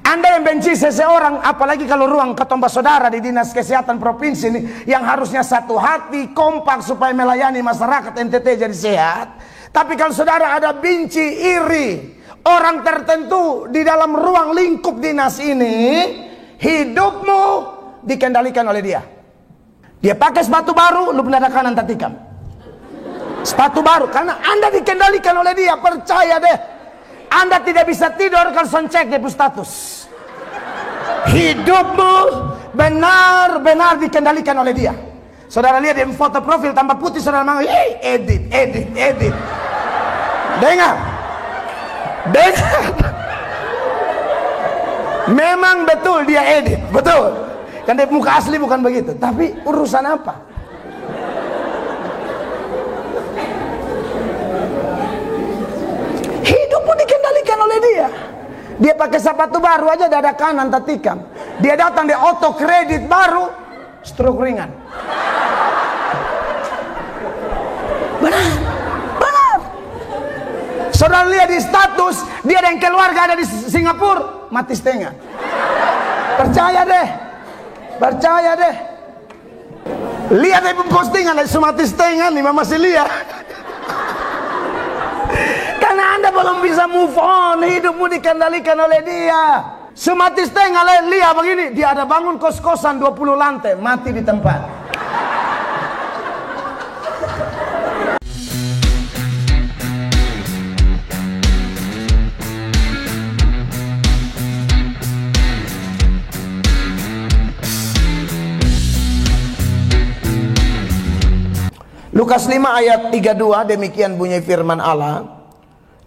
Anda yang benci seseorang, apalagi kalau ruang ketomba saudara di Dinas Kesehatan Provinsi ini, yang harusnya satu hati, kompak supaya melayani masyarakat NTT jadi sehat. Tapi kalau saudara ada benci, iri orang tertentu di dalam ruang lingkup dinas ini, hidupmu dikendalikan oleh dia. Dia pakai sepatu baru, lu penada kanan tatikam. Sepatu baru, karena Anda dikendalikan oleh dia. Percaya deh, Anda tidak bisa tidur kalau cek dia status. Hidupmu benar-benar dikendalikan oleh dia. Saudara lihat dia foto profil tambah putih, saudara manggil, edit. Dengar. Memang betul dia edit, betul. Kan dia muka asli bukan begitu. Tapi urusan apa? Hidupmu dikendalikan oleh dia. Dia pakai sepatu baru aja dada kanan tatikam. Dia datang di auto kredit baru, stroke ringan. Benar. Saudara lihat di status, dia dan keluarga ada di Singapura, mati setengah. Percaya deh. Lihat di postingan, ada mati setengah nih, masih lihat. Karena Anda belum bisa move on, hidupmu dikendalikan oleh dia. Semati setengah lihat begini, dia ada bangun kos-kosan 20 lantai, mati di tempat. Lukas 5 ayat 32, demikian bunyi firman Allah.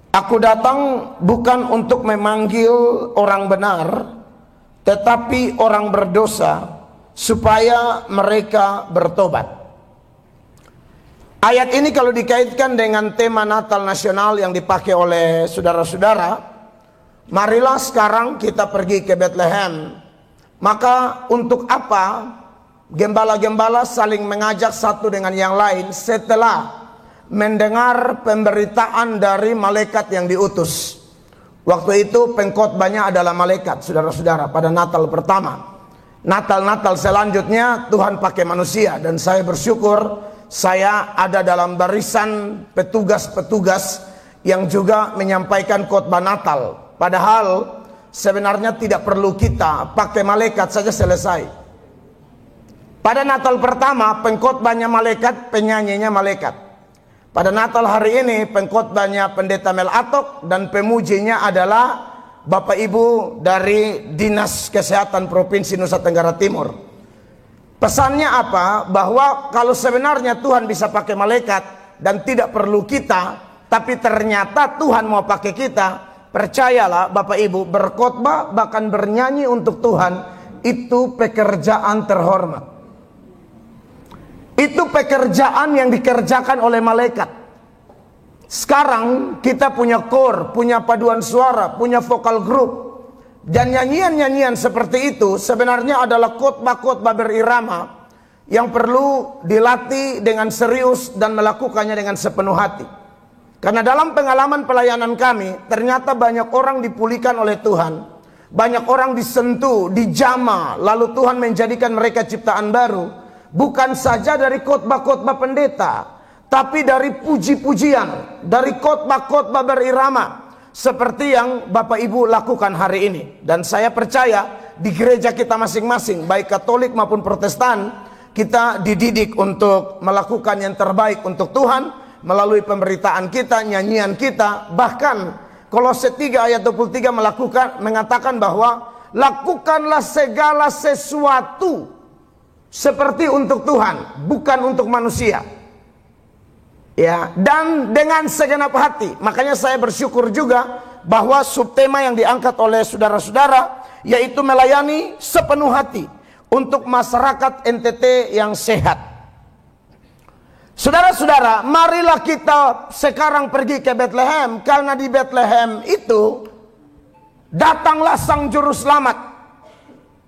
Aku datang bukan untuk memanggil orang benar, tetapi orang berdosa, supaya mereka bertobat. Ayat ini kalau dikaitkan dengan tema Natal nasional yang dipakai oleh saudara-saudara, marilah sekarang kita pergi ke Bethlehem. Maka untuk apa gembala-gembala saling mengajak satu dengan yang lain setelah mendengar pemberitaan dari malaikat yang diutus? Waktu itu pengkhotbahnya adalah malaikat, saudara-saudara, pada Natal pertama. Natal-Natal selanjutnya Tuhan pakai manusia, dan saya bersyukur saya ada dalam barisan petugas-petugas yang juga menyampaikan khotbah Natal. Padahal sebenarnya tidak perlu kita pakai malaikat saja selesai. Pada Natal pertama pengkhotbahnya malaikat, penyanyinya malaikat. Pada Natal hari ini pengkhotbahnya Pendeta Mel Atok, dan pemujinya adalah Bapak Ibu dari Dinas Kesehatan Provinsi Nusa Tenggara Timur. Pesannya apa? Bahwa kalau sebenarnya Tuhan bisa pakai malaikat dan tidak perlu kita, tapi ternyata Tuhan mau pakai kita, percayalah Bapak Ibu, berkhotbah bahkan bernyanyi untuk Tuhan itu pekerjaan terhormat. Itu pekerjaan yang dikerjakan oleh malaikat. Sekarang kita punya kor, punya paduan suara, punya vokal group, dan nyanyian-nyanyian seperti itu sebenarnya adalah khotbah-khotbah berirama yang perlu dilatih dengan serius dan melakukannya dengan sepenuh hati. Karena dalam pengalaman pelayanan kami, ternyata banyak orang dipulihkan oleh Tuhan, banyak orang disentuh, dijamah, lalu Tuhan menjadikan mereka ciptaan baru. Bukan saja dari khotbah-khotbah pendeta, tapi dari puji-pujian, dari khotbah-khotbah berirama, seperti yang Bapak Ibu lakukan hari ini. Dan saya percaya di gereja kita masing-masing, baik Katolik maupun Protestan, kita dididik untuk melakukan yang terbaik untuk Tuhan melalui pemberitaan kita, nyanyian kita. Bahkan Kolose 3 ayat 23 mengatakan bahwa lakukanlah segala sesuatu seperti untuk Tuhan, bukan untuk manusia. Ya, dan dengan segenap hati. Makanya saya bersyukur juga bahwa subtema yang diangkat oleh saudara-saudara yaitu melayani sepenuh hati untuk masyarakat NTT yang sehat. Saudara-saudara, marilah kita sekarang pergi ke Bethlehem, karena di Bethlehem itu datanglah Sang Juru Selamat.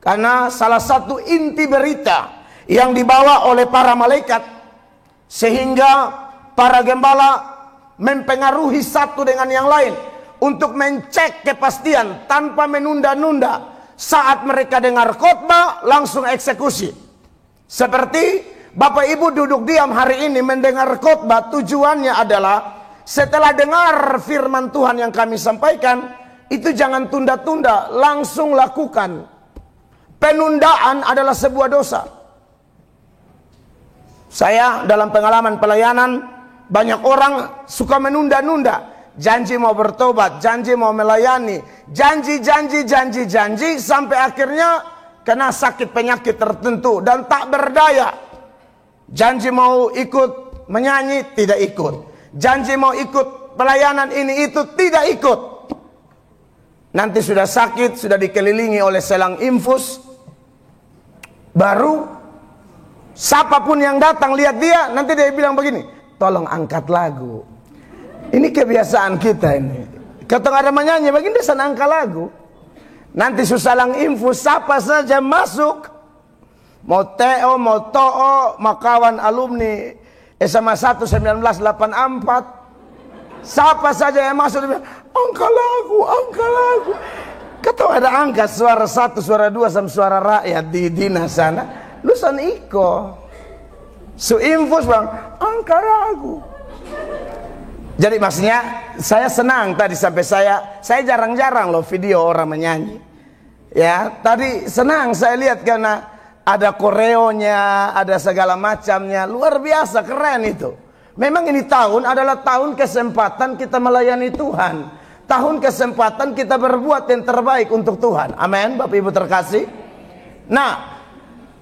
Karena salah satu inti berita yang dibawa oleh para malaikat, sehingga para gembala mempengaruhi satu dengan yang lain untuk mencek kepastian tanpa menunda-nunda. Saat mereka dengar khotbah, langsung eksekusi. Seperti Bapak Ibu duduk diam hari ini mendengar khotbah, tujuannya adalah setelah dengar firman Tuhan yang kami sampaikan, itu jangan tunda-tunda, langsung lakukan. Penundaan adalah sebuah dosa. Saya dalam pengalaman pelayanan, banyak orang suka menunda-nunda. Janji mau bertobat, janji mau melayani, janji, sampai akhirnya kena sakit penyakit tertentu dan tak berdaya. Janji mau ikut menyanyi, tidak ikut. Janji mau ikut pelayanan ini itu, tidak ikut. Nanti sudah sakit, sudah dikelilingi oleh selang infus, baru siapapun yang datang lihat dia, nanti dia bilang begini, tolong angkat lagu. Ini kebiasaan kita ini. Kalau ada menyanyi, begini dia angkat lagu. Nanti susalang infus, siapa saja masuk, mau TO, mau TOO, mau kawan alumni SMA 1 1984, siapa saja yang masuk, dia bilang, angkat lagu, angkat lagu. Kata ada angkat suara 1, suara 2 sama suara rakyat di dinas sana, lu san iko. Su infus bang, angkat lagu. Jadi maksudnya saya senang tadi sampai saya jarang-jarang loh video orang menyanyi. Ya, tadi senang saya lihat karena ada koreonya, ada segala macamnya, luar biasa, keren itu. Memang ini tahun adalah tahun kesempatan kita melayani Tuhan. Tahun kesempatan kita berbuat yang terbaik untuk Tuhan. Amin, Bapak Ibu terkasih. Nah,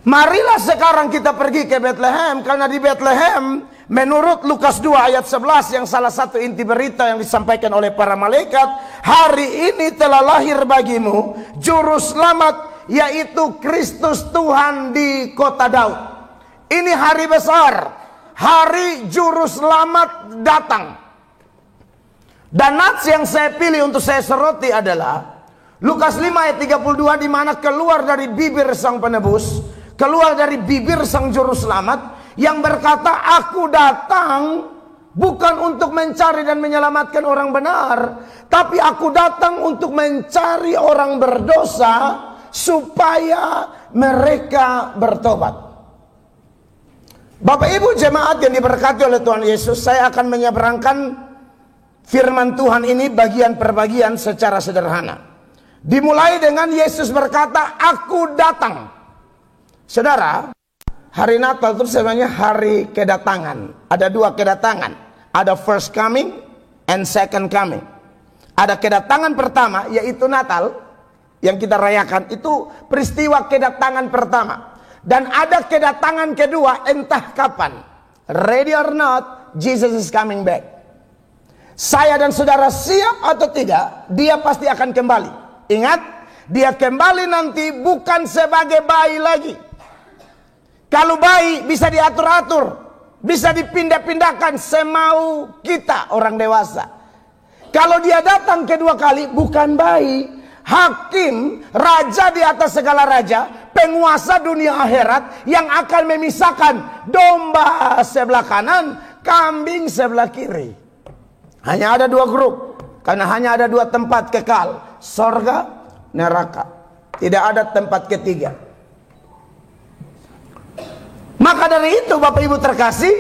marilah sekarang kita pergi ke Bethlehem, karena di Bethlehem menurut Lukas 2 ayat 11 yang salah satu inti berita yang disampaikan oleh para malaikat, hari ini telah lahir bagimu juru selamat, yaitu Kristus Tuhan di kota Daud. Ini hari besar, hari juru selamat datang. Dan nats yang saya pilih untuk saya soroti adalah Lukas 5 ayat 32, di mana keluar dari bibir sang penebus, keluar dari bibir sang juru selamat, yang berkata, aku datang bukan untuk mencari dan menyelamatkan orang benar, tapi aku datang untuk mencari orang berdosa supaya mereka bertobat. Bapak Ibu jemaat yang diberkati oleh Tuhan Yesus, saya akan menyeberangkan firman Tuhan ini bagian per bagian secara sederhana. Dimulai dengan Yesus berkata, aku datang. Saudara, hari Natal itu sebenarnya hari kedatangan. Ada dua kedatangan. Ada first coming and second coming. Ada kedatangan pertama, yaitu Natal, yang kita rayakan. Itu peristiwa kedatangan pertama. Dan ada kedatangan kedua, entah kapan. Ready or not, Jesus is coming back. Saya dan saudara siap atau tidak, dia pasti akan kembali. Ingat, dia kembali nanti bukan sebagai bayi lagi. Kalau bayi bisa diatur-atur, bisa dipindah-pindahkan semau kita orang dewasa. Kalau dia datang kedua kali, bukan bayi, hakim, raja di atas segala raja, penguasa dunia akhirat yang akan memisahkan domba sebelah kanan, kambing sebelah kiri. Hanya ada dua grup, karena hanya ada dua tempat kekal, sorga, neraka. Tidak ada tempat ketiga. Maka dari itu Bapak Ibu terkasih,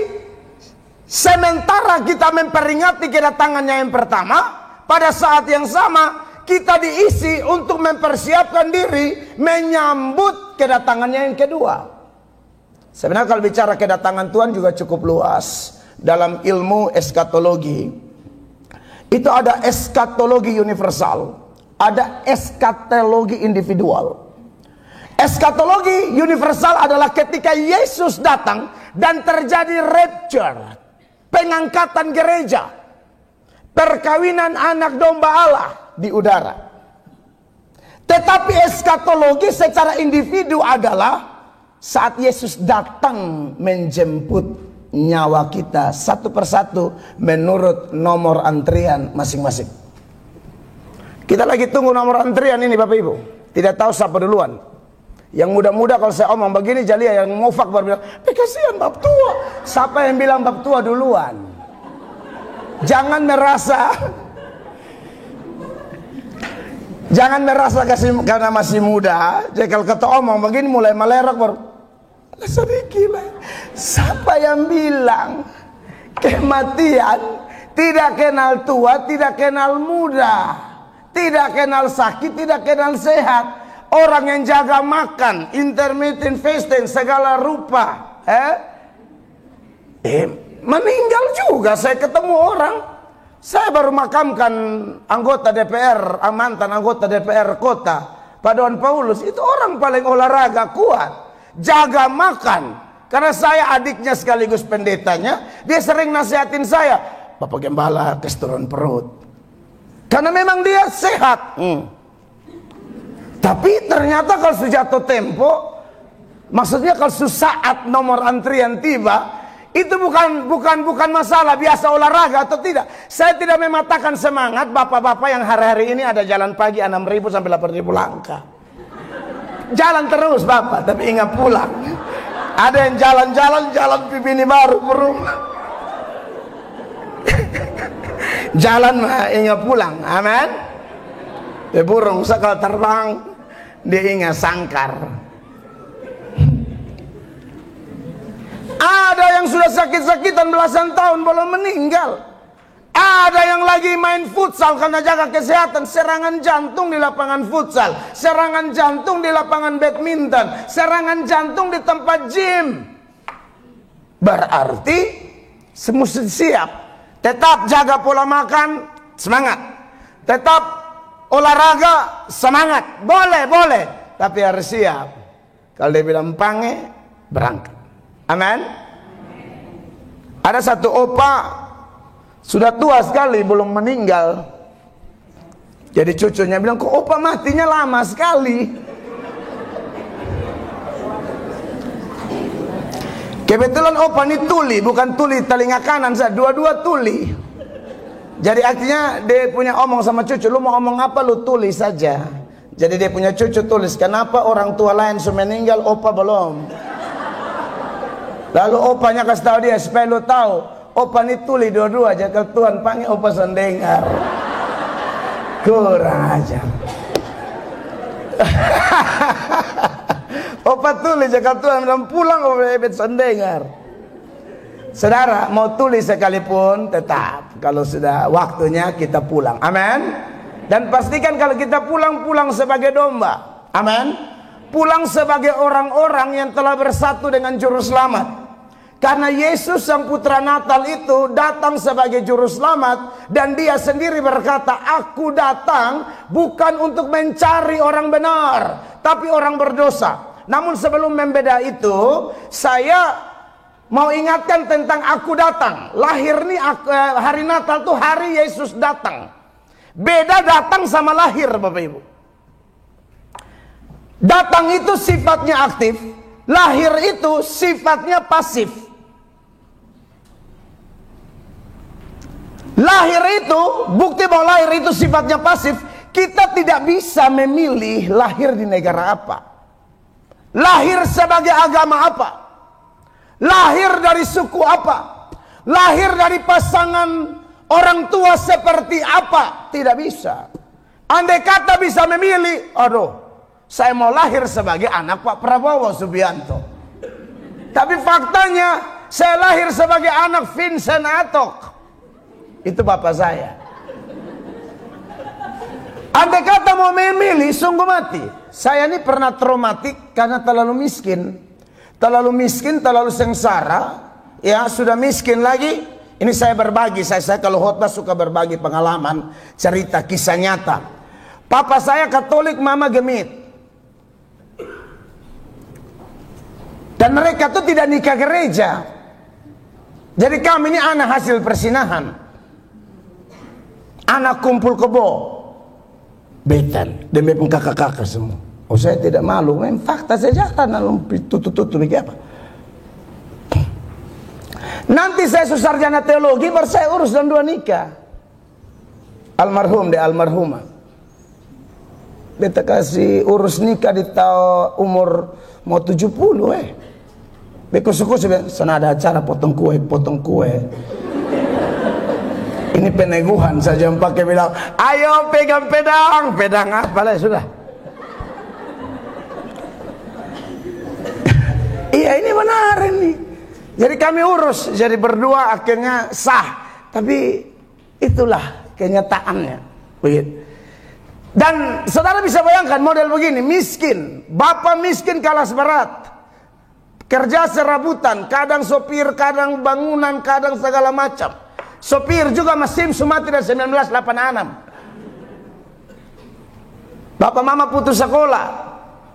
sementara kita memperingati kedatangannya yang pertama, pada saat yang sama kita diisi untuk mempersiapkan diri menyambut kedatangannya yang kedua. Sebenarnya kalau bicara kedatangan Tuhan juga cukup luas. Dalam ilmu eskatologi itu ada eskatologi universal, ada eskatologi individual. Eskatologi universal adalah ketika Yesus datang dan terjadi rapture, pengangkatan gereja, perkawinan anak domba Allah di udara. Tetapi eskatologi secara individu adalah saat Yesus datang menjemput nyawa kita satu persatu menurut nomor antrian masing-masing. Kita lagi tunggu nomor antrian ini Bapak Ibu. Tidak tahu siapa duluan. Yang muda-muda kalau saya omong begini Jalia, yang mufak baru bilang, kasihan bab tua. Siapa yang bilang bab tua duluan? Jangan merasa Jangan merasa karena masih muda. Jadi kalau kata omong begini mulai melerok baru sedikit lah. Siapa yang bilang kematian tidak kenal tua, tidak kenal muda, tidak kenal sakit, tidak kenal sehat. Orang yang jaga makan, intermittent fasting segala rupa, meninggal juga. Saya ketemu orang, saya baru makamkan anggota DPR, mantan anggota DPR kota, Pak Don Paulus. Itu orang paling olahraga kuat, jaga makan. Karena saya adiknya sekaligus pendetanya, dia sering nasihatin saya, Bapak Gembala keturun perut. Karena memang dia sehat. Tapi ternyata kalau sudah jatuh tempo, maksudnya kalau saat nomor antrian tiba, itu bukan masalah biasa olahraga atau tidak. Saya tidak mematakan semangat bapak-bapak yang hari-hari ini ada jalan pagi 6.000 sampai 8.000 langkah. Jalan terus bapak, tapi ingat pulang. Ada yang jalan pipini baru ke rumah. Jalan mah ingat pulang, amin. Burung sekal terbang, dia ingat sangkar. Ada yang sudah sakit-sakitan belasan tahun belum meninggal. Ada yang lagi main futsal karena jaga kesehatan, serangan jantung di lapangan futsal, serangan jantung di lapangan badminton, serangan jantung di tempat gym. Berarti mesti siap. Tetap jaga pola makan, semangat. Tetap olahraga, semangat. Boleh, tapi harus siap. Kalau dia bilang pange, berangkat. Amin. Ada satu opa sudah tua sekali belum meninggal. Jadi cucunya bilang, kok opa matinya lama sekali. Kebetulan opa ini tuli, bukan tuli telinga kanan, dua-dua tuli. Jadi artinya dia punya omong sama cucu, lu mau omong apa lu tulis saja. Jadi dia punya cucu tulis, kenapa orang tua lain sudah meninggal, opa belum. Lalu opanya kasih tahu dia, supaya lu tahu, opa ini tuli dua-dua aja, kalau Tuhan panggil opa sendengar. Kurang aja. Opa tulis aja, kalau Tuhan bilang pulang opa hebet sendengar. Saudara mau tulis sekalipun tetap kalau sudah waktunya kita pulang. Amin. Dan pastikan kalau kita pulang sebagai domba. Amin. Pulang sebagai orang-orang yang telah bersatu dengan juru selamat. Karena Yesus sang putra Natal itu datang sebagai juru selamat, dan dia sendiri berkata, aku datang bukan untuk mencari orang benar, tapi orang berdosa. Namun sebelum membeda itu, saya mau ingatkan tentang aku datang. Lahir nih hari Natal tuh hari Yesus datang. Beda datang sama lahir, Bapak Ibu. Datang itu sifatnya aktif, lahir itu sifatnya pasif. Lahir itu, bukti bahwa lahir itu sifatnya pasif. Kita tidak bisa memilih lahir di negara apa, lahir sebagai agama apa, lahir dari suku apa, lahir dari pasangan orang tua seperti apa. Tidak bisa. Andai kata bisa memilih, aduh, saya mau lahir sebagai anak Pak Prabowo Subianto. Tapi faktanya saya lahir sebagai anak Vincent Atok. Itu bapak saya. Andai kata mau memilih, sungguh mati. Saya ini pernah traumatik karena terlalu miskin. Terlalu miskin, terlalu sengsara. Ya, sudah miskin lagi. Ini saya berbagi. Saya kalau khotbah suka berbagi pengalaman, cerita, kisah nyata. Papa saya Katolik, mama Gemit. Dan mereka tuh tidak nikah gereja. Jadi kami ini anak hasil persinahan. Anak kumpul kebo, betan, demi pun kakak-kakak semua. Oh, saya tidak malu, memang fakta sejarah, tutup apa. Nanti saya sarjana teologi, baru saya urus dan 2 nikah. Almarhum deh, almarhumah. Beta kasih urus nikah di tahun umur mau 70 Beko suku sana ada acara potong kue. Ini peneguhan saja yang pakai bilang, ayo pegang pedang. Pedang apa lah sudah. Iya, ini benar ini. Jadi kami urus, jadi berdua akhirnya sah. Tapi itulah kenyataannya. Begitu. Dan saudara bisa bayangkan model begini, miskin, bapak miskin kalas berat, kerja serabutan, kadang sopir, kadang bangunan, kadang segala macam. Sopir juga mesin Sumatera 1986. Bapak mama putus sekolah,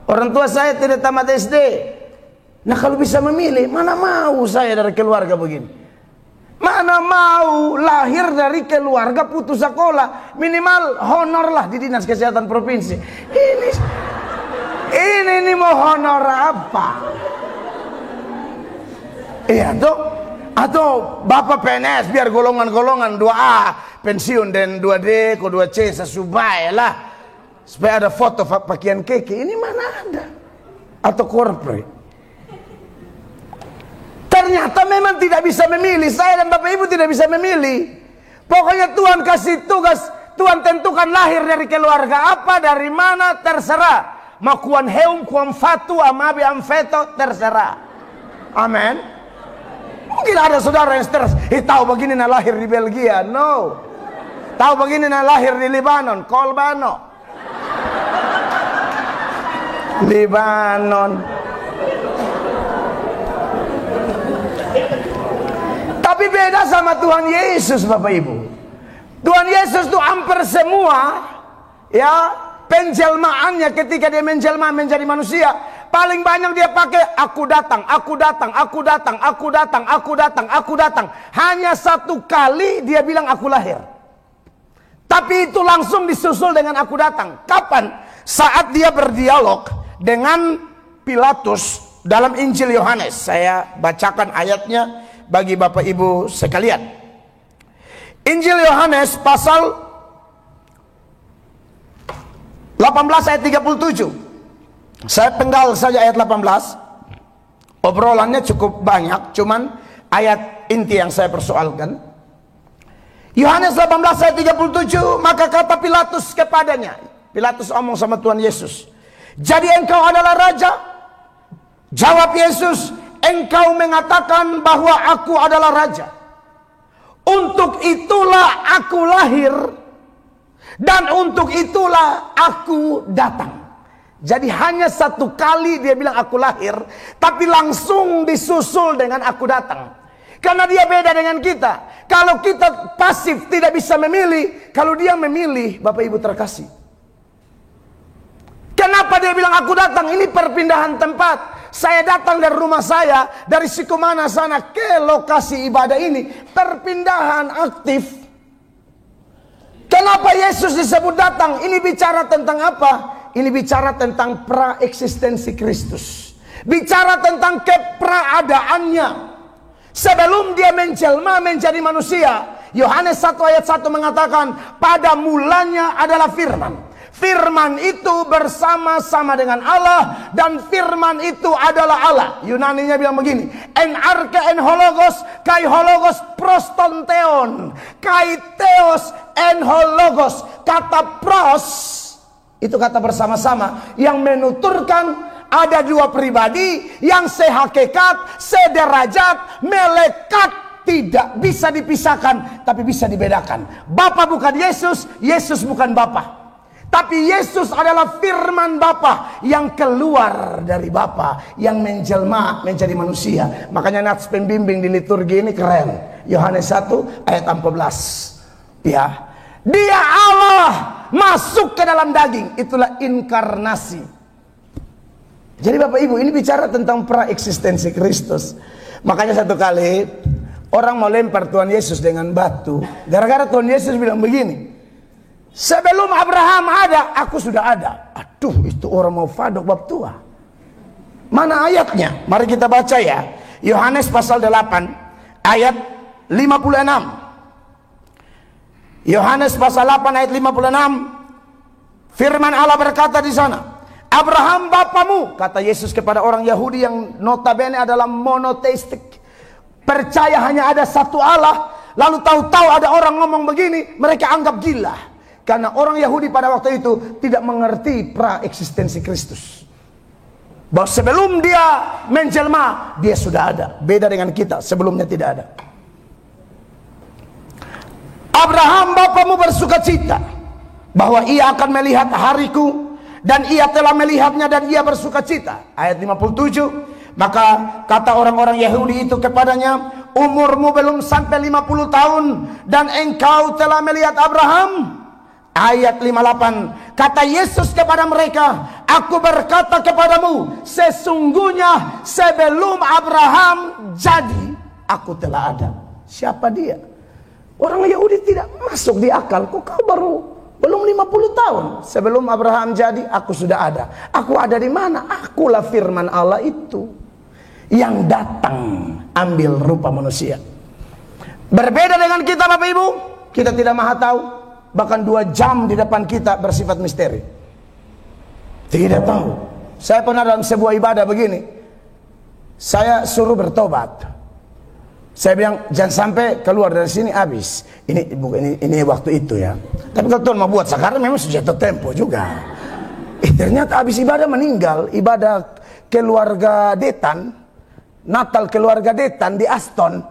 orang tua saya tidak tamat SD. Nah kalau bisa memilih, mana mau saya dari keluarga begini. Mana mau lahir dari keluarga putus sekolah, minimal honor lah di dinas kesehatan provinsi. Ini mau honor apa? Iya tuh, atau bapak PNS biar golongan-golongan 2A pensiun dan 2D ke 2C sesuai lah, supaya ada foto pakaian keke. Ini mana ada? Atau corporate. Ternyata memang tidak bisa memilih. Saya dan Bapak Ibu tidak bisa memilih. Pokoknya Tuhan kasih tugas, Tuhan tentukan lahir dari keluarga apa, dari mana, terserah. Mau kuan heum, kuan fatu, amabi amfeto, terserah. Amin. Mungkin ada saudara yang stres, tahu begini nah lahir di Belgia. No. Tahu begini nah lahir di Libanon, Kolbano. Libanon. Tapi beda sama Tuhan Yesus, Bapak Ibu. Tuhan Yesus itu hampir semua ya penjelmaannya ketika dia menjelma menjadi manusia, paling banyak dia pakai aku datang, aku datang, aku datang, aku datang, aku datang, aku datang. Hanya satu kali dia bilang aku lahir. Tapi itu langsung disusul dengan aku datang. Kapan? Saat dia berdialog dengan Pilatus dalam Injil Yohanes. Saya bacakan ayatnya bagi Bapak Ibu sekalian. Injil Yohanes pasal 18 ayat 37. Saya penggal saja ayat 18. Obrolannya cukup banyak, cuman ayat inti yang saya persoalkan. Yohanes 18 ayat 37, maka kata Pilatus kepadanya. Pilatus omong sama Tuhan Yesus, jadi engkau adalah raja? Jawab Yesus, engkau mengatakan bahwa aku adalah raja. Untuk itulah aku lahir, dan untuk itulah aku datang. Jadi hanya satu kali dia bilang aku lahir, tapi langsung disusul dengan aku datang. Karena dia beda dengan kita. Kalau kita pasif tidak bisa memilih, kalau dia memilih, Bapak Ibu terkasih. Kenapa dia bilang aku datang? Ini perpindahan tempat. Saya datang dari rumah saya, dari Sikumana sana ke lokasi ibadah ini. Perpindahan aktif. Kenapa Yesus disebut datang? Ini bicara tentang apa? Ini bicara tentang praeksistensi Kristus. Bicara tentang keberadaannya. Sebelum dia menjelma menjadi manusia. Yohanes 1 ayat 1 mengatakan, pada mulanya adalah firman. Firman itu bersama-sama dengan Allah, dan firman itu adalah Allah. Yunaninya bilang begini, en arke en hologos kai hologos prostonteon kai theos en hologos. Kata pros itu kata bersama-sama yang menuturkan ada dua pribadi yang sehakikat, sederajat, melekat, tidak bisa dipisahkan tapi bisa dibedakan. Bapa bukan Yesus, Yesus bukan Bapa. Tapi Yesus adalah firman Bapa yang keluar dari Bapa, yang menjelma menjadi manusia. Makanya nats pembimbing di liturgi ini keren. Yohanes 1 ayat 14. Ya. Dia Allah masuk ke dalam daging. Itulah inkarnasi. Jadi Bapak Ibu, ini bicara tentang praeksistensi Kristus. Makanya satu kali orang mau lempar Tuhan Yesus dengan batu. Gara-gara Tuhan Yesus bilang begini, sebelum Abraham ada, aku sudah ada. Aduh, itu orang mau fadok bab tua. Mana ayatnya? Mari kita baca ya. Yohanes pasal 8 ayat 56. Yohanes pasal 8 ayat 56. Firman Allah berkata di sana, Abraham bapamu, kata Yesus kepada orang Yahudi yang notabene adalah monoteistik, percaya hanya ada satu Allah. lalu tahu-tahu ada orang ngomong begini, mereka anggap gila. Karena orang Yahudi pada waktu itu tidak mengerti pra-eksistensi Kristus. Bahwa sebelum dia menjelma, dia sudah ada. Beda dengan kita, sebelumnya tidak ada. Abraham bapamu bersuka cita bahwa ia akan melihat hariku, dan ia telah melihatnya dan ia bersuka cita. Ayat 57. Maka kata orang-orang Yahudi itu kepadanya, umurmu belum sampai 50 tahun dan engkau telah melihat Abraham. Ayat 58. Kata Yesus kepada mereka, aku berkata kepadamu, sesungguhnya sebelum Abraham jadi, aku telah ada. Siapa dia? Orang Yahudi tidak masuk di akal. Kok kau belum 50 tahun? Sebelum Abraham jadi, aku sudah ada. Aku ada di mana? Akulah firman Allah itu yang datang ambil rupa manusia. Berbeda dengan kita, Bapak Ibu. Kita tidak maha tahu. Bahkan 2 jam di depan kita bersifat misteri. Tidak tahu. Saya pernah dalam sebuah ibadah begini, saya suruh bertobat. Saya bilang, jangan sampai keluar dari sini habis. Ini waktu itu ya. Tapi kalau Tuhan mau buat sekarang, memang sudah jatuh tempo juga. Ternyata habis ibadah meninggal. Ibadah keluarga Detan, Natal keluarga Detan di Aston.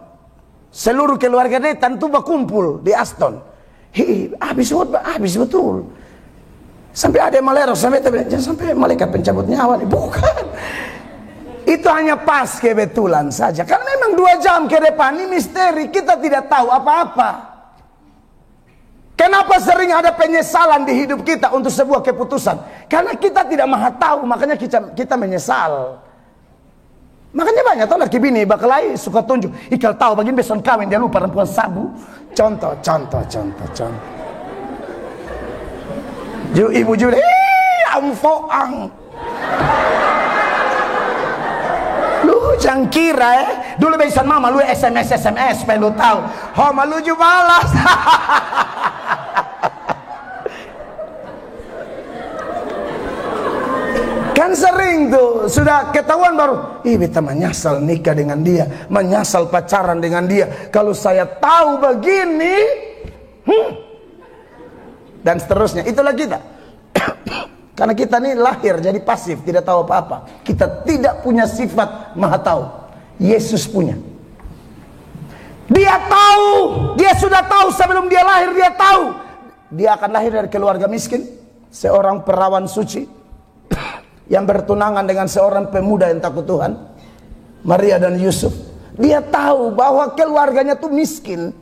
Seluruh keluarga Detan itu berkumpul di Aston. Habis betul. Sampai ada yang melerok, jangan sampai malaikat pencabut nyawa nih. Bukan. Itu hanya pas kebetulan saja. Karena memang 2 jam ke depan ini misteri. Kita tidak tahu apa-apa. Kenapa sering ada penyesalan di hidup kita untuk sebuah keputusan? Karena kita tidak maha tahu. Makanya kita menyesal. Makanya banyak tahu laki bini bakalai suka tunjuk. Ikal tahu bagian beson kawin dia lupa perempuan sabu. Contoh. Ibu juga, amfoang. Lu jangan kira dulu besan mama lu SMS pengen lu tahu. Malu juga balas. Kan sering tuh, sudah ketahuan baru, beta menyesal nikah dengan dia, menyesal pacaran dengan dia. Kalau saya tahu begini, dan seterusnya. Itulah kita. Karena kita ini lahir jadi pasif, tidak tahu apa-apa. Kita tidak punya sifat maha tahu. Yesus punya. Dia tahu, dia sudah tahu sebelum dia lahir, dia tahu. Dia akan lahir dari keluarga miskin, seorang perawan suci yang bertunangan dengan seorang pemuda yang takut Tuhan, Maria dan Yusuf. Dia tahu bahwa keluarganya tuh miskin.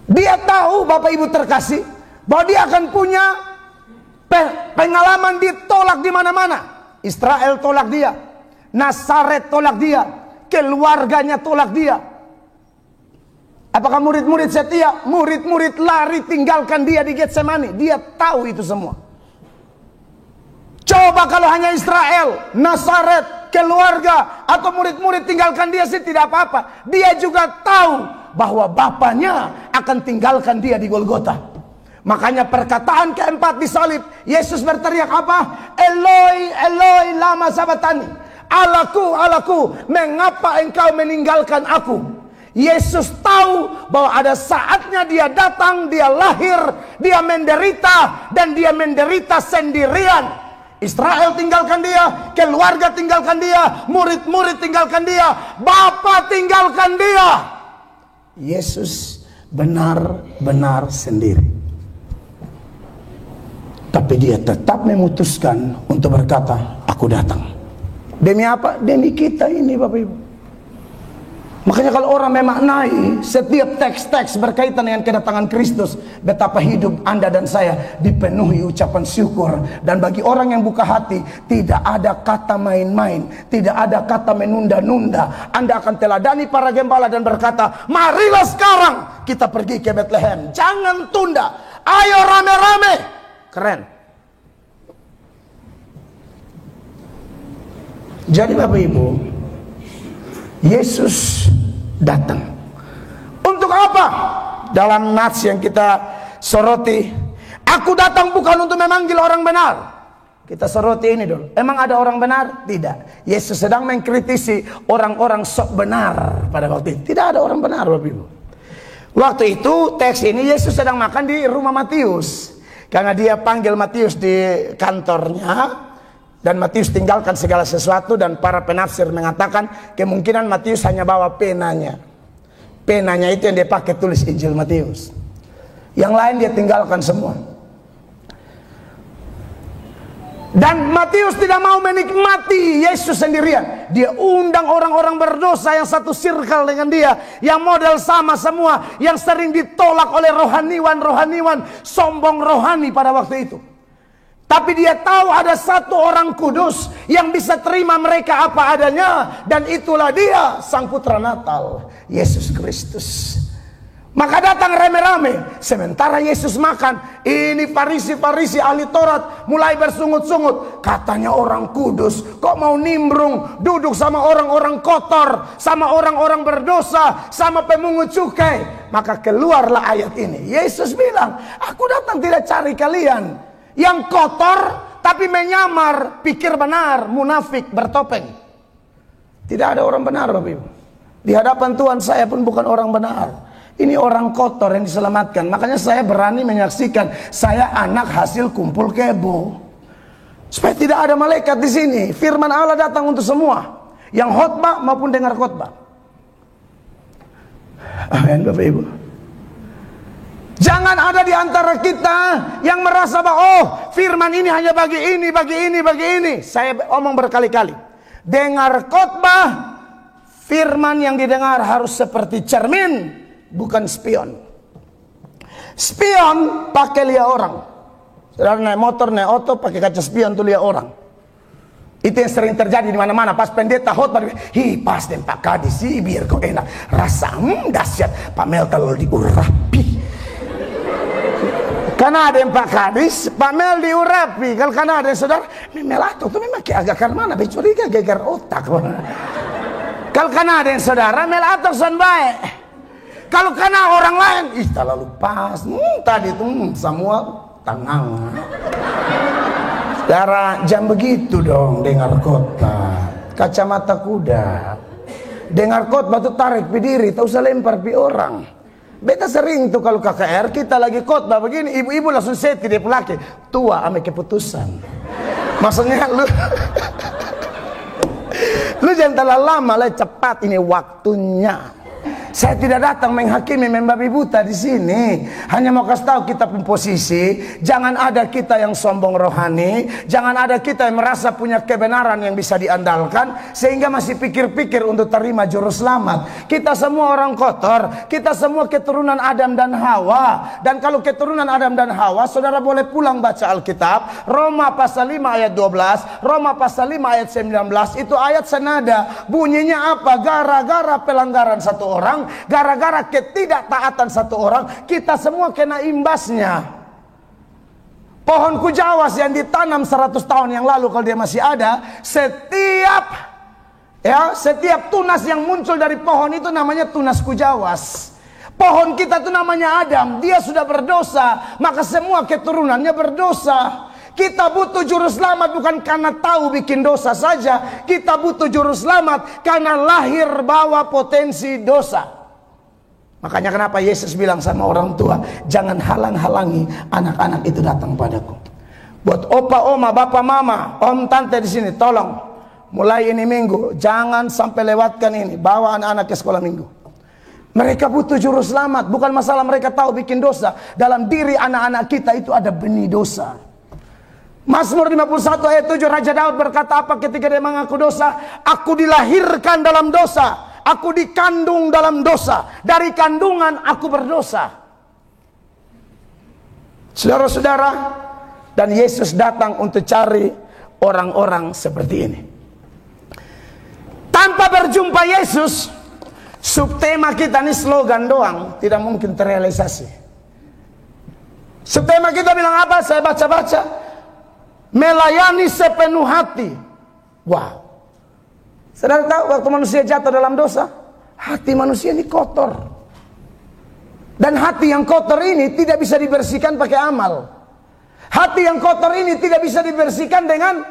Dia tahu, Bapak Ibu terkasih, bahwa dia akan punya pengalaman ditolak di mana-mana. Israel tolak dia, Nazaret tolak dia, keluarganya tolak dia. Apakah murid-murid setia? Murid-murid lari tinggalkan dia di Getsemani. Dia tahu itu semua. Coba kalau hanya Israel, Nazaret, keluarga, atau murid-murid tinggalkan dia sih tidak apa-apa. Dia juga tahu bahwa bapaknya akan tinggalkan dia di Golgota. Makanya perkataan keempat di salib, Yesus berteriak apa? Eloi, Eloi, lama sabatani. Allahku, Allahku, mengapa engkau meninggalkan aku? Yesus tahu bahwa ada saatnya dia datang, dia lahir, dia menderita, dan dia menderita sendirian. Israel tinggalkan dia, keluarga tinggalkan dia, murid-murid tinggalkan dia, Bapa tinggalkan dia. Yesus benar-benar sendiri. Tapi dia tetap memutuskan untuk berkata, aku datang. Demi apa? Demi kita ini, Bapak Ibu. Makanya kalau orang memaknai setiap teks-teks berkaitan dengan kedatangan Kristus, betapa hidup Anda dan saya dipenuhi ucapan syukur. Dan bagi orang yang buka hati, tidak ada kata main-main, tidak ada kata menunda-nunda. Anda akan teladani para gembala dan berkata, marilah sekarang kita pergi ke Bethlehem. Jangan tunda, ayo rame-rame. Keren. Jadi Bapak Ibu, Yesus datang. Untuk apa? Dalam nats yang kita soroti, aku datang bukan untuk memanggil orang benar. Kita soroti ini dulu. Emang ada orang benar? Tidak. Yesus sedang mengkritisi orang-orang sok benar pada waktu itu. Tidak ada orang benar, Bapak Ibu. Waktu itu teks ini Yesus sedang makan di rumah Matius. Karena dia panggil Matius di kantornya. Dan Matius tinggalkan segala sesuatu. Dan para penafsir mengatakan kemungkinan Matius hanya bawa penanya. Penanya itu yang dia pakai tulis Injil Matius. Yang lain dia tinggalkan semua. Dan Matius tidak mau menikmati Yesus sendirian. Dia undang orang-orang berdosa yang satu circle dengan dia, yang model sama semua, yang sering ditolak oleh rohaniwan sombong rohani pada waktu itu. Tapi dia tahu ada satu orang kudus yang bisa terima mereka apa adanya, dan itulah dia, Sang Putra Natal, Yesus Kristus. Maka datang rame-rame. Sementara Yesus makan, ini Farisi-Farisi ahli Taurat mulai bersungut-sungut. Katanya orang kudus, kok mau nimbrung, duduk sama orang-orang kotor, sama orang-orang berdosa, sama pemungut cukai. Maka keluarlah ayat ini. Yesus bilang, aku datang tidak cari kalian yang kotor tapi menyamar, pikir benar, munafik, bertopeng. Tidak ada orang benar, Bapak Ibu. Di hadapan Tuhan saya pun bukan orang benar. Ini orang kotor yang diselamatkan. Makanya saya berani menyaksikan saya anak hasil kumpul kebo. Supaya tidak ada malaikat di sini. Firman Allah datang untuk semua, yang khotbah maupun dengar khotbah. Amin, Bapak Ibu. Jangan ada di antara kita yang merasa bahwa oh, firman ini hanya bagi ini, bagi ini, bagi ini. Saya omong berkali-kali. Dengar khotbah, firman yang didengar harus seperti cermin, bukan spion. Spion pakai lihat orang. Saudara naik motor, naik auto, pakai kaca spion tuh lihat orang. Itu yang sering terjadi di mana-mana. Pas pendeta khotbah, pas dan Pak Kadis, biar kau enak. Rasa dahsyat. Pak Mel kalau diurapi. Karena ada yang Pak Kadis, Pak Mel diurapi. Kalau karena ada yang saudara, Melato tuh memang agak karmana, curiga geger otak. Kalau karena ada yang saudara, Melato son baik. Kalau karena orang lain, terlalu pas. Tadi itu semua tangan. Saudara, jam begitu dong dengar khotbah. Kacamata kuda. Dengar khotbah tuh tarik berdiri, tak usah lempar pi orang. Beta sering tuh kalau KKR kita lagi khotbah begini, ibu-ibu langsung seti dia pelaki. Tua ame keputusan. Maksudnya lu jangan terlalu lama lah, cepat ini waktunya. Saya tidak datang menghakimi, membabi buta di sini. Hanya mau kasih tahu kita pun posisi. Jangan ada kita yang sombong rohani. Jangan ada kita yang merasa punya kebenaran yang bisa diandalkan, sehingga masih pikir-pikir untuk terima juru selamat. Kita semua orang kotor. Kita semua keturunan Adam dan Hawa. Dan kalau keturunan Adam dan Hawa, saudara boleh pulang baca Alkitab. Roma pasal 5 ayat 12. Roma pasal 5 ayat 19. Itu ayat senada. Bunyinya apa? Gara-gara pelanggaran satu orang, gara-gara ketidaktaatan satu orang, kita semua kena imbasnya. Pohon kujawas yang ditanam 100 tahun yang lalu, kalau dia masih ada, setiap tunas yang muncul dari pohon itu namanya tunas kujawas. Pohon kita itu namanya Adam, dia sudah berdosa, maka semua keturunannya berdosa. Kita butuh juru selamat bukan karena tahu bikin dosa saja. Kita butuh juru selamat karena lahir bawa potensi dosa. Makanya kenapa Yesus bilang sama orang tua, jangan halang-halangi anak-anak itu datang padaku. Buat opa, oma, bapak, mama, om, tante di sini, tolong mulai ini minggu jangan sampai lewatkan ini. Bawa anak-anak ke sekolah minggu. Mereka butuh juru selamat. Bukan masalah mereka tahu bikin dosa. Dalam diri anak-anak kita itu ada benih dosa. Mazmur 51 ayat 7, Raja Daud berkata apa ketika dia mengaku dosa? Aku dilahirkan dalam dosa, aku dikandung dalam dosa, dari kandungan aku berdosa. Saudara-saudara, dan Yesus datang untuk cari orang-orang seperti ini. Tanpa berjumpa Yesus, subtema kita ini slogan doang, tidak mungkin terrealisasi. Subtema kita bilang apa? Saya baca-baca, melayani sepenuh hati. Wah, saudara tahu waktu manusia jatuh dalam dosa, hati manusia ini kotor. Dan hati yang kotor ini tidak bisa dibersihkan pakai amal. Hati yang kotor ini tidak bisa dibersihkan dengan,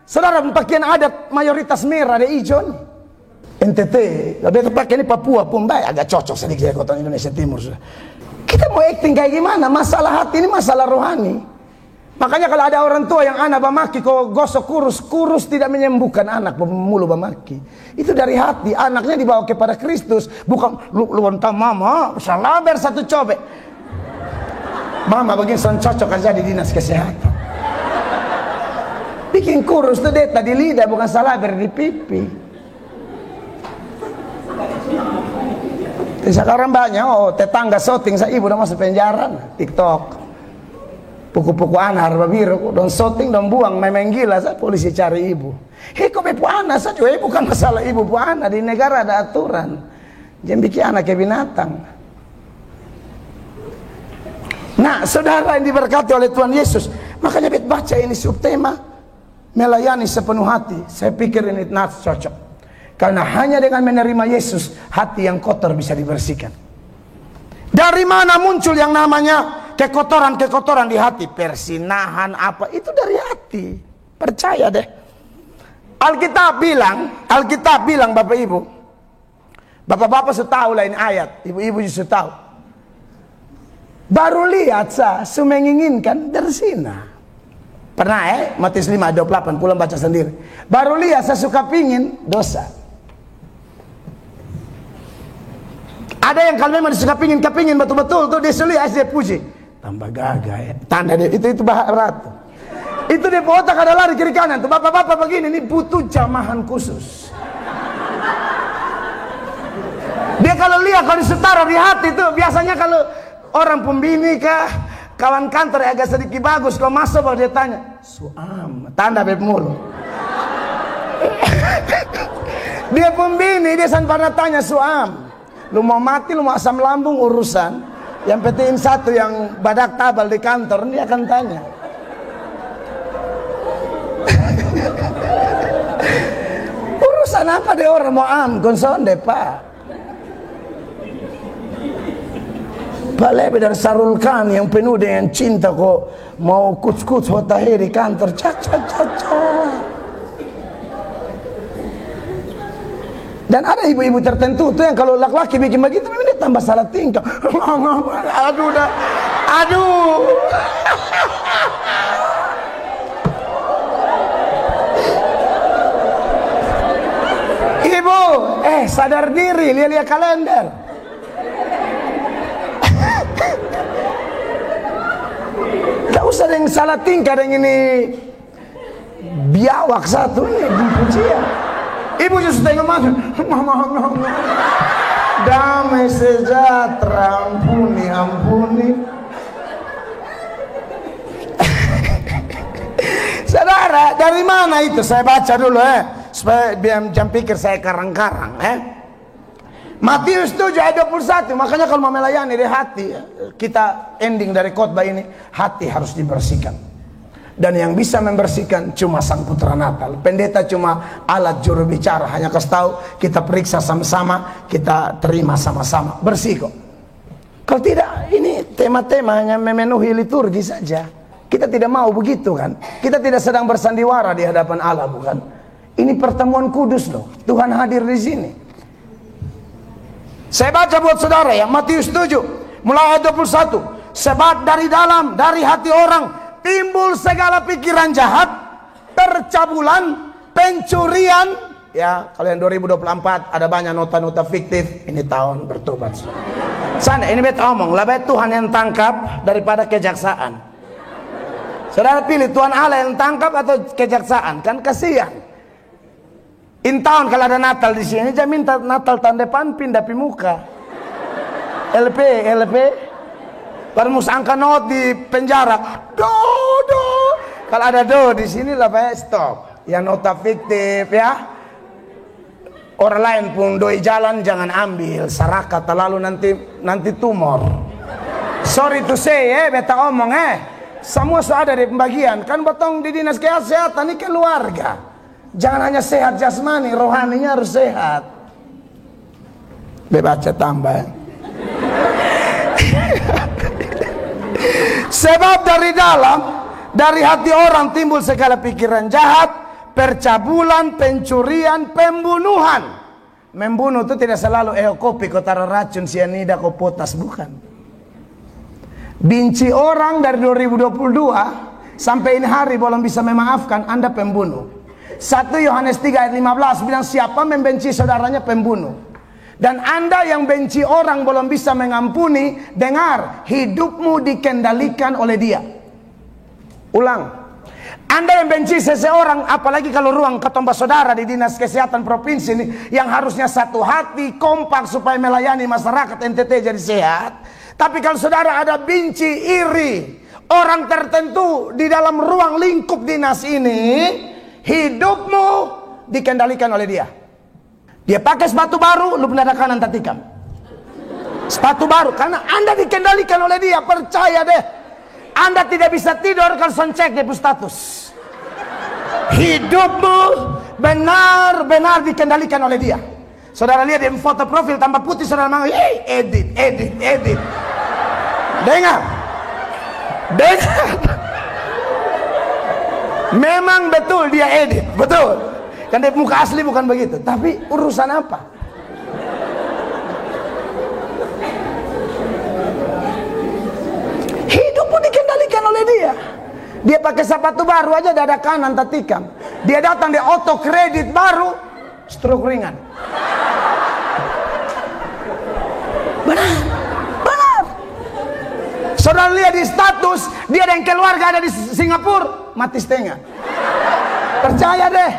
saudara, pakaian adat mayoritas merah dan hijau. NTT, beta pakai ini Papua pun baik, agak cocok sedikit ya kota Indonesia Timur sudah. Kita mau acting kayak gimana? Masalah hati ini masalah rohani. Makanya kalau ada orang tua yang anak bamaki kok gosok kurus tidak menyembuhkan anak mulu bamaki. Itu dari hati, anaknya dibawa kepada Kristus, bukan lu entah mama, salah satu cobek. Mama begini son cocok aja di dinas kesehatan. Bikin kurus tuh deta di lidah, bukan salah di pipi. Sekarang banyak, tetangga shooting sa ibu udah masuk penjara, TikTok. Puku-puku anak harba biru, don shooting, don buang, main gila, sa polisi cari ibu. Kok bepu anak saja, bukan masalah ibu pu anak, di negara ada aturan. Jangan bikin anak kayak binatang. Nah, saudara yang diberkati oleh Tuhan Yesus, makanya bet baca ini subtema, melayani sepenuh hati. Saya pikir ini cocok. Karena hanya dengan menerima Yesus, hati yang kotor bisa dibersihkan. Dari mana muncul yang namanya kekotoran-kekotoran di hati? Persinahan apa? Itu dari hati. Percaya deh. Alkitab bilang Bapak Ibu. Bapak-bapak sudah tahu lain ayat. Ibu-ibu sudah tahu. Baru lihat menginginkan berzina. Pernah Matius 5:28 pulang baca sendiri. Baru lihat suka pingin dosa. Ada yang kalau memang suka pingin betul-betul tuh dia sulit dia puji. Tambah gagah ya. Tanda dia itu berat. Itu dia otak ada lari kiri kanan tuh bapak-bapak begini ini butuh jamahan khusus. Dia kalau lihat kalau disetara di hati tuh biasanya kalau orang pembini kah kawan kantor agak sedikit bagus kalau masuk baru dia tanya suam tanda beb mulu. Dia pembini dia pernah tanya suam. Lu mau mati, lu mau asam lambung urusan. Yang penting satu yang badak tabal di kantor, dia akan tanya. Urusan apa deh orang mau konsonde pak. Pak Lebe dari Sarulkan yang penuh dengan cinta kok mau kuts-kuts hotahe di kantor. Cak. Dan ada ibu-ibu tertentu tuh yang kalau laki-laki bikin begitu memang dia tambah salah tingkah. Aduh. Ibu, sadar diri, lihat kalender. Gak usah yang salah tingkah dengan ini biawak satu nih di pujian. Ibu justru tengok mama. Damai sejahtera, ampuni. Saudara, dari mana itu? Saya baca dulu supaya biar jam pikir saya karang-karang Matius 7 ayat 21. Makanya kalau mau melayani di hati, kita ending dari khotbah ini, hati harus dibersihkan. Dan yang bisa membersihkan cuma Sang Putra Natal. Pendeta cuma alat juru bicara, hanya kasih tahu, kita periksa sama-sama, kita terima sama-sama, bersih kok. Kalau tidak, ini tema-tema hanya memenuhi liturgi saja. Kita tidak mau begitu kan. Kita tidak sedang bersandiwara di hadapan Allah, bukan. Ini pertemuan kudus loh. Tuhan hadir di sini. Saya baca buat saudara ya, Matius 7 mulai ayat 21. Sebab dari dalam, dari hati orang timbul segala pikiran jahat, percabulan, pencurian. Ya, kalau yang 2024 ada banyak nota-nota fiktif. Ini tahun bertobat. Sana, ini beta omong, lebih Tuhan yang tangkap daripada kejaksaan. Saudara pilih Tuhan Allah yang tangkap atau kejaksaan, kan kasihan. In tahun kalau ada Natal di sini, jangan minta Natal tahun depan pindah pi muka. LP. Permus angka not di penjara. Do. Kalau ada do di sini lah Pak, stop. Yang nota fiktif ya. Orang lain pun doi jalan jangan ambil, sarakat lalu nanti tumor. Sorry to say beta omong semua sudah ada di pembagian. Kan betong di dinas kesehatan ini keluarga. Jangan hanya sehat jasmani, rohaninya harus sehat. Baca tambah. Sebab dari dalam, dari hati orang timbul segala pikiran jahat, percabulan, pencurian, pembunuhan. membunuh itu tidak selalu kopi kau taruh racun sianida kau potas, bukan. Benci orang dari 2022 sampai ini hari belum bisa memaafkan, Anda pembunuh. 1 Yohanes 3 ayat 15 bilang siapa membenci saudaranya pembunuh. Dan Anda yang benci orang belum bisa mengampuni, dengar, hidupmu dikendalikan oleh dia. Ulang, Anda yang benci seseorang, apalagi kalau ruang ketomba saudara di Dinas Kesehatan Provinsi ini, yang harusnya satu hati, kompak supaya melayani masyarakat NTT jadi sehat. Tapi kalau saudara ada benci, iri orang tertentu di dalam ruang lingkup dinas ini, hidupmu dikendalikan oleh dia. Dia pakai sepatu baru, lu penada kanan tatikam. Sepatu baru, karena Anda dikendalikan oleh dia, percaya deh. Anda tidak bisa tidur kalau cek dia status. Hidupmu benar-benar dikendalikan oleh dia. Saudara lihat dia foto profil tambah putih, saudara mau edit. Dengar. Memang betul dia edit, betul. Kan dia muka asli bukan begitu. Tapi urusan apa? Hidupmu dikendalikan oleh dia. Dia pakai sepatu baru aja dada kanan tatikam. Dia datang di auto kredit baru, stroke ringan. Benar. Saudara lihat di status, dia dan keluarga ada di Singapura, mati setengah. Percaya deh.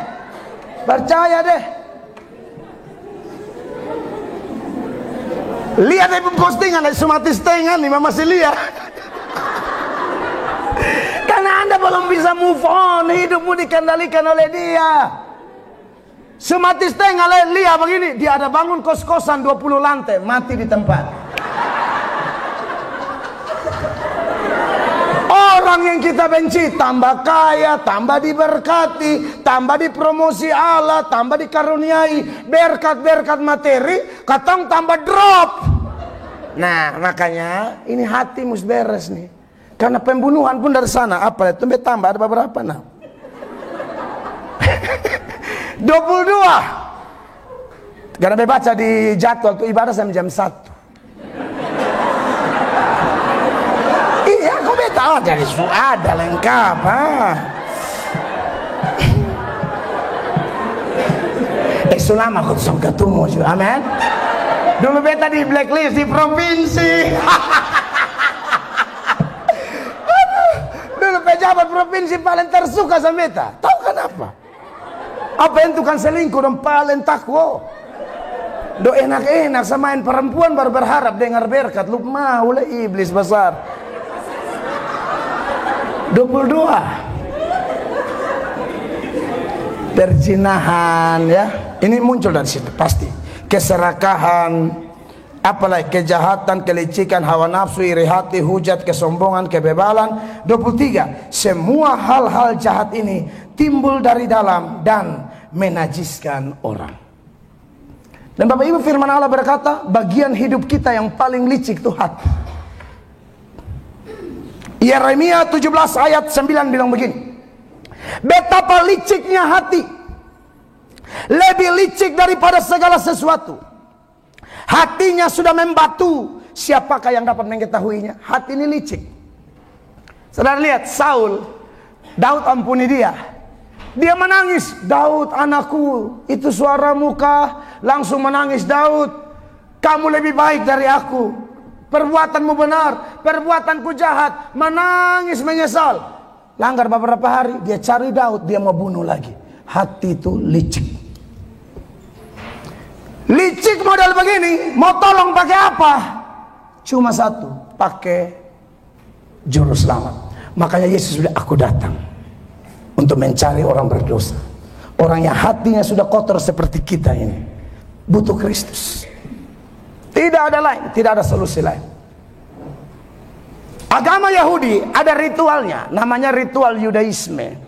Lihat di postingan, mati setengah nih, masih lihat. Karena Anda belum bisa move on, hidupmu dikendalikan oleh dia. Semati setengah, lihat begini, dia ada bangun kos-kosan 20 lantai, mati di tempat. Orang yang kita benci tambah kaya, tambah diberkati, tambah dipromosi Allah, tambah dikaruniai berkat-berkat materi, katong tambah drop. Nah, makanya ini hati mesti beres nih. Karena pembunuhan pun dari sana, apa itu tambah ada beberapa nah. 22. Karena baca di jadwal tuh ibadah sampai jam 1. Iya, kau tahu jadi ada lengkap, Selama kau sangka ketemu, amin. Dulu beta di blacklist di provinsi. Dulu pejabat provinsi paling tersuka sama beta. Tahu kenapa? Apa yang tukang selingkuh dan paling takwa. Do enak-enak samain perempuan baru berharap dengar berkat. Lu mau lah iblis besar. 22 perzinahan ya, ini muncul dari situ pasti. Keserakahan, apalagi kejahatan, kelicikan, hawa nafsu, iri hati, hujat, kesombongan, kebebalan. 23 semua hal-hal jahat ini timbul dari dalam dan menajiskan orang. Dan Bapak Ibu, firman Allah berkata, bagian hidup kita yang paling licik itu hati. Yeremia 17 ayat 9 bilang begini, betapa liciknya hati, lebih licik daripada segala sesuatu. Hatinya sudah membatu, siapakah yang dapat mengetahuinya? Hati ini licik. Saudara lihat Saul, Daud ampuni dia. Dia menangis, Daud anakku, itu suara muka. Langsung menangis Daud, kamu lebih baik dari aku. Perbuatanmu benar, perbuatanku jahat. Menangis menyesal. Langgar beberapa hari, dia cari Daud, dia mau bunuh lagi. Hati itu licik. Licik model begini, mau tolong pakai apa? Cuma satu, pakai juru selamat. Makanya Yesus bilang, aku datang untuk mencari orang berdosa. Orang yang hatinya sudah kotor seperti kita ini butuh Kristus. Tidak ada lain, tidak ada solusi lain. Agama Yahudi ada ritualnya, namanya ritual Yudaisme.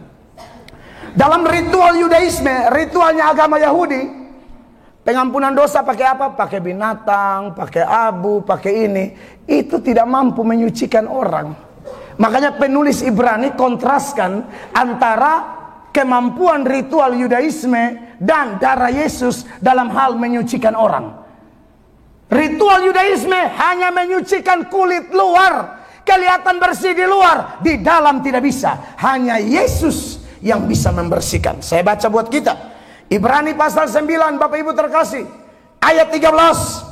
Dalam ritual Yudaisme, ritualnya agama Yahudi, pengampunan dosa pakai apa? Pakai binatang, pakai abu, pakai ini. Itu tidak mampu menyucikan orang. Makanya penulis Ibrani kontraskan antara kemampuan ritual Yudaisme dan darah Yesus dalam hal menyucikan orang. Ritual Yudaisme hanya menyucikan kulit luar, kelihatan bersih di luar, di dalam tidak bisa. Hanya Yesus yang bisa membersihkan. Saya baca buat kita, Ibrani pasal 9, Bapak Ibu terkasih, ayat 13.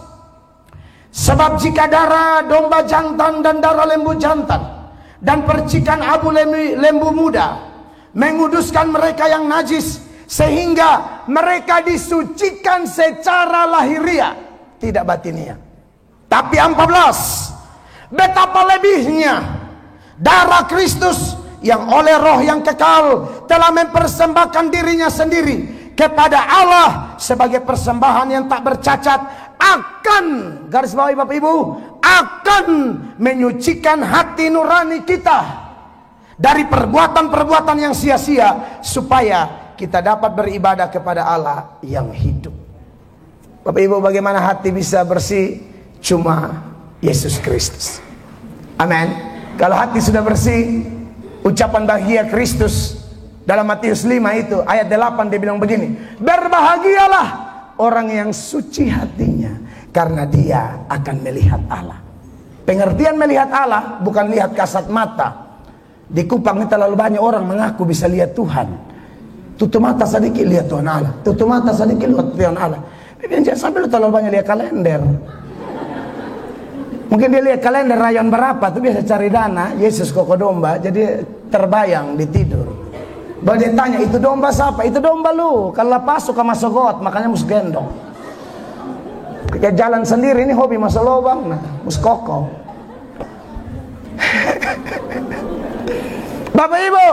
Sebab jika darah domba jantan dan darah lembu jantan dan percikan abu lembu muda menguduskan mereka yang najis, sehingga mereka disucikan secara lahiriah, tidak batiniah. Tapi 14, betapa lebihnya darah Kristus yang oleh roh yang kekal telah mempersembahkan dirinya sendiri kepada Allah sebagai persembahan yang tak bercacat, akan, garis bawahi Bapak Ibu, akan menyucikan hati nurani kita dari perbuatan-perbuatan yang sia-sia, supaya kita dapat beribadah kepada Allah yang hidup. Bapak Ibu, bagaimana hati bisa bersih? Cuma Yesus Kristus. Amin. Kalau hati sudah bersih, ucapan bahagia Kristus dalam Matius 5 itu ayat 8, dia bilang begini, berbahagialah orang yang suci hatinya, karena dia akan melihat Allah. Pengertian melihat Allah bukan lihat kasat mata. Di Kupang ini terlalu banyak orang mengaku bisa lihat Tuhan. Tutup mata sedikit lihat Tuhan Allah, tutup mata sedikit lihat Tuhan Allah. Jangan sampai lu terlalu banyak lihat kalender. Mungkin dia lihat kalender rayon berapa tuh, biasa cari dana Yesus koko domba, jadi terbayang di tidur. Baru dia tanya, itu domba siapa? Itu domba lu. Kalau lepas suka masuk got, makanya mus gendong. Kayak jalan sendiri, ini hobi masuk lubang, nah mus koko. Bapak Ibu,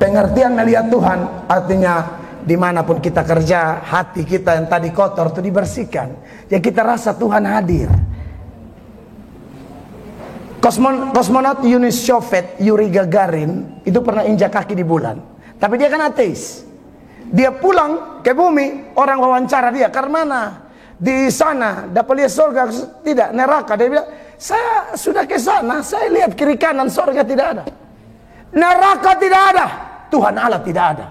pengertian melihat Tuhan artinya dimanapun kita kerja, hati kita yang tadi kotor itu dibersihkan. Ya kita rasa Tuhan hadir. Kosmonot Yuri Gagarin itu pernah injak kaki di bulan, tapi dia kan ateis. Dia pulang ke bumi, orang wawancara dia, karena mana? Di sana dapat lihat surga, tidak neraka. Dia bilang, saya sudah ke sana, saya lihat kiri kanan, surga tidak ada, neraka tidak ada, Tuhan Allah tidak ada.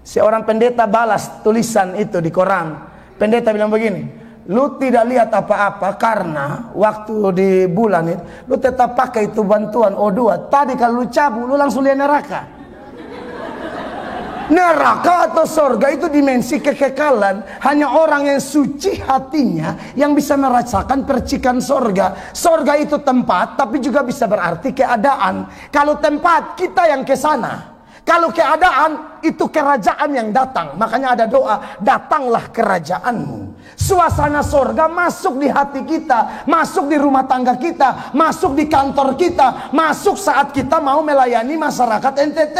Seorang pendeta balas tulisan itu di koran. Pendeta bilang begini, lu tidak lihat apa-apa karena waktu di bulan itu lu tetap pakai itu bantuan O2. Tadi kalau lu cabut, lu langsung lihat neraka. Neraka atau sorga itu dimensi kekekalan. Hanya orang yang suci hatinya yang bisa merasakan percikan sorga. Sorga itu tempat, tapi juga bisa berarti keadaan. Kalau tempat, kita yang ke sana. Kalau keadaan, itu kerajaan yang datang. Makanya ada doa, datanglah kerajaanmu. Suasana sorga masuk di hati kita, masuk di rumah tangga kita, masuk di kantor kita, masuk saat kita mau melayani masyarakat NTT.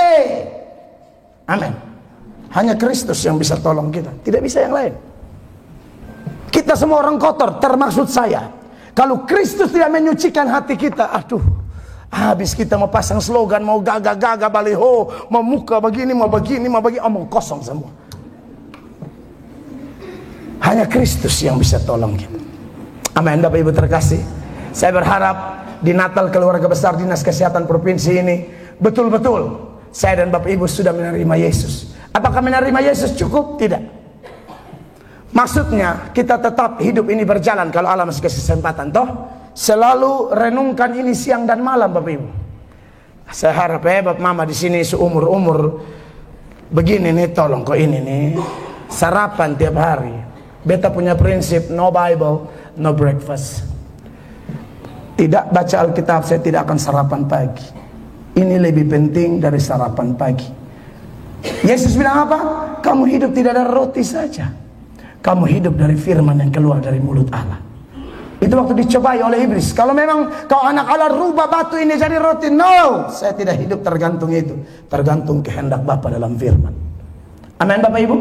Amin. Hanya Kristus yang bisa tolong kita, tidak bisa yang lain. Kita semua orang kotor, termaksud saya. Kalau Kristus tidak menyucikan hati kita, aduh, habis kita mau pasang slogan, mau gagah-gagah baliho, mau muka begini, mau begini, omong kosong semua. Hanya Kristus yang bisa tolong kita. Amin. Bapak Ibu terkasih, saya berharap di Natal keluarga besar Dinas Kesehatan Provinsi ini betul-betul saya dan Bapak Ibu sudah menerima Yesus. Apakah menerima Yesus cukup? Tidak. Maksudnya kita tetap hidup ini berjalan kalau Allah masih kasih kesempatan, toh selalu renungkan ini siang dan malam Bapak Ibu. Saya harap Bapak Mama di sini seumur-umur begini nih, tolong kok ini nih sarapan tiap hari. Beta punya prinsip no Bible, no breakfast. Tidak baca Alkitab, saya tidak akan sarapan pagi. Ini lebih penting dari sarapan pagi. Yesus bilang apa? Kamu hidup tidak dari roti saja, kamu hidup dari firman yang keluar dari mulut Allah. Itu waktu dicobai oleh iblis. Kalau memang kau anak Allah, rubah batu ini jadi roti. No, saya tidak hidup tergantung itu. Tergantung kehendak Bapa dalam firman. Amin Bapak Ibu.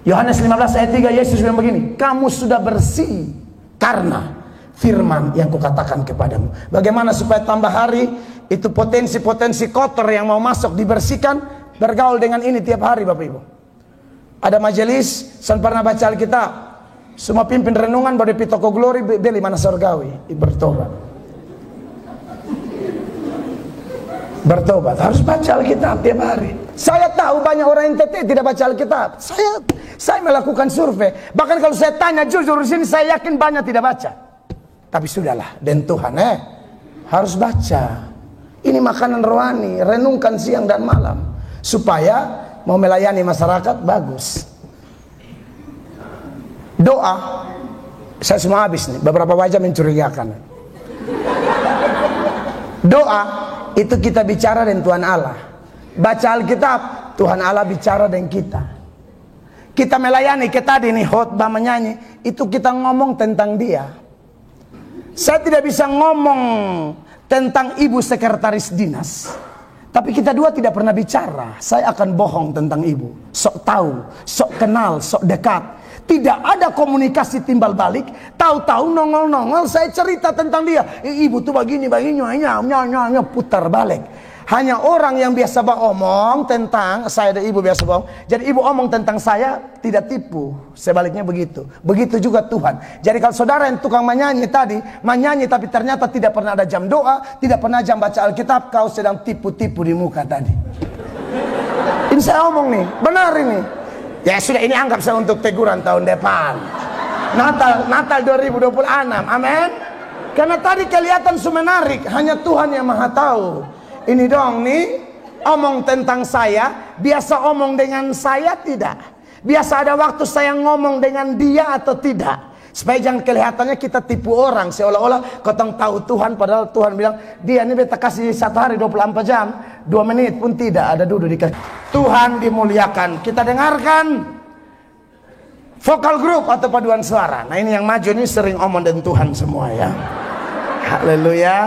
Yohanes 15 ayat 3, Yesus bilang begini, kamu sudah bersih karena firman yang kukatakan kepadamu. Bagaimana supaya tambah hari itu potensi-potensi kotor yang mau masuk dibersihkan? Bergaul dengan ini tiap hari Bapak Ibu. Ada majelis, saya pernah baca Alkitab, semua pimpin renungan pada pitoko glory beli mana surgawi bertobat. bertobat, harus baca Alkitab tiap hari. Saya tahu banyak orang NTT tidak baca Alkitab. Saya melakukan survei. Bahkan kalau saya tanya jujur di sini, saya yakin banyak tidak baca. Tapi sudahlah, dan Tuhan harus baca. Ini makanan rohani, renungkan siang dan malam supaya mau melayani masyarakat bagus. Doa, saya semua habis nih, beberapa wajah mencurigakan. Doa itu kita bicara dengan Tuhan Allah. Baca Alkitab, Tuhan Allah bicara dengan kita. Kita melayani, kita tadi nih khotbah menyanyi, itu kita ngomong tentang Dia. Saya tidak bisa ngomong tentang ibu sekretaris dinas, tapi kita dua tidak pernah bicara. Saya akan bohong tentang ibu, sok tahu, sok kenal, sok dekat. Tidak ada komunikasi timbal balik. Tahu-tahu nongol-nongol saya cerita tentang dia. Ibu tuh begini, nyonya, putar balik. Hanya orang yang biasa omong tentang saya dan ibu biasa bohong. Jadi ibu omong tentang saya tidak tipu. Sebaliknya begitu. Begitu juga Tuhan. Jadi kalau saudara yang tukang menyanyi tadi, menyanyi tapi ternyata tidak pernah ada jam doa, tidak pernah jam baca Alkitab, kau sedang tipu-tipu di muka tadi. Ini saya omong nih, benar ini. Ya sudah, ini anggap saya untuk teguran tahun depan. Natal 2026. Amin. Karena tadi kelihatan menarik, hanya Tuhan yang Maha tahu. Ini dong nih, omong tentang saya, biasa omong dengan saya tidak. Biasa ada waktu saya ngomong dengan dia atau tidak. Supaya jangan kelihatannya kita tipu orang, seolah-olah kau tahu Tuhan, padahal Tuhan bilang, dia ini beta kasih 1 hari 24 jam, 2 menit pun tidak ada duduk di kasih. Tuhan dimuliakan. Kita dengarkan vokal grup atau paduan suara. Nah ini yang maju ini sering omong dengan Tuhan semua ya. Haleluya.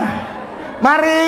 Mari.